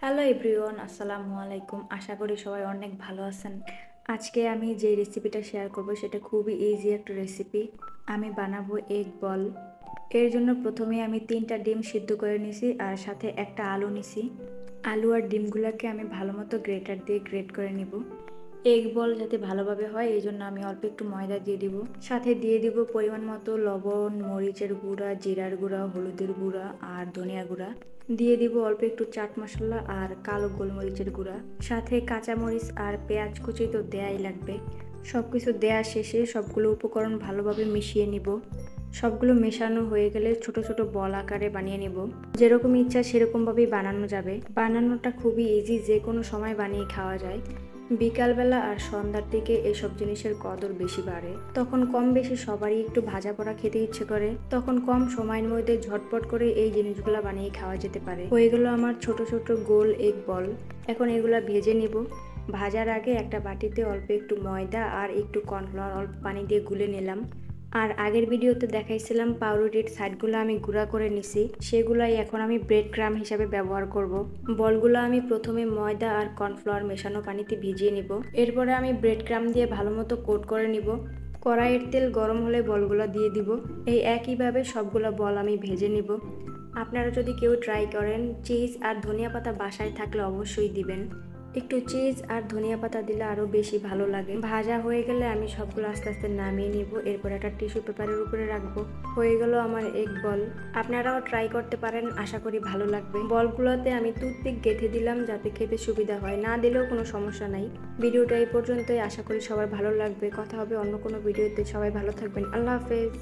Hello everyone, আসসালামু আলাইকুম। আশা করি সবাই অনেক ভালো আছেন। আজকে আমি যে রেসিপিটা শেয়ার করব সেটা খুবই ইজি একটা রেসিপি। আমি বানাবো এগ বল। এর জন্য প্রথমে আমি 3টা ডিম সিদ্ধ করে নিছি আর সাথে একটা আলু নিছি। আলু আর ডিমগুলোকে আমি ভালো মতো গ্রেটার দিয়ে গ্রেট করে নিব। এগ বল যাতে ভালোভাবে হয় এই জন্য আমি অল্প একটু ময়দা দিয়ে দিব, সাথে দিয়ে দিব পরিমাণ মতো লবণ, মরিচের গুঁড়া, জিরার গুঁড়া, হলুদের গুঁড়া আর ধনিয়া গুঁড়া। দিয়ে দিব অল্প একটু চাট মশলা আর কালো গোলমরিচের গুঁড়া, সাথে কাঁচামরিচ আর পেঁয়াজ কুচি তো দেয়াই লাগবে। সব কিছু দেওয়া শেষে সবগুলো উপকরণ ভালোভাবে মিশিয়ে নিব। সবগুলো মেশানো হয়ে গেলে ছোট ছোট বল আকারে বানিয়ে নিব। যেরকম ইচ্ছা সেরকমভাবেই বানানো যাবে। বানানোটা খুবই ইজি, যে কোনো সময় বানিয়ে খাওয়া যায়। বিকালবেলা আর সন্ধ্যার দিকে এসব জিনিসের কদর বেশি বাড়ে। তখন কম বেশি সবারই একটু ভাজা পোড়া খেতে ইচ্ছে করে। তখন কম সময়ের মধ্যে ঝটপট করে এই জিনিসগুলো বানিয়ে খাওয়া যেতে পারে। হয়ে গেল আমার ছোট ছোট গোল এগ বল। এখন এগুলা ভেজে নিব। ভাজার আগে একটা বাটিতে অল্প একটু ময়দা আর একটু কর্নফ্লাওয়ার অল্প পানি দিয়ে গুলে নিলাম। আর আগের ভিডিওতে দেখাইছিলাম পাউরুটির সাইডগুলো আমি গুঁড়া করে নিছি, সেগুলাই এখন আমি ব্রেড ক্রাম্ব হিসাবে ব্যবহার করব। বলগুলো আমি প্রথমে ময়দা আর কর্নফ্লাওয়ার মেশানো পানিতে ভিজিয়ে নিব। এরপরে আমি ব্রেড ক্রাম্ব দিয়ে ভালো মতো কোট করে নিব। কড়াইয়ের তেল গরম হলে বলগুলো দিয়ে দিব। এই একইভাবে সবগুলো বল আমি ভেজে নিব। আপনারা যদি কেউ ট্রাই করেন, চিজ আর ধনিয়া পাতা বাসায় থাকলে অবশ্যই দিবেন। একটু চিজ আর ধনিয়া পাতা দিলে আরও বেশি ভালো লাগে। ভাজা হয়ে গেলে আমি সবগুলো আস্তে আস্তে নামিয়ে নিব। এরপর একটা টিস্যু পেপারের উপরে রাখবো। হয়ে গেল আমার এগ বল। আপনারাও ট্রাই করতে পারেন, আশা করি ভালো লাগবে। বলগুলোতে আমি টুথপিক গেঁথে দিলাম যাতে খেতে সুবিধা হয়, না দিলেও কোনো সমস্যা নাই। ভিডিওটা এই পর্যন্তই, আশা করি সবার ভালো লাগবে। কথা হবে অন্য কোনো ভিডিওতে। সবাই ভালো থাকবেন। আল্লাহ হাফেজ।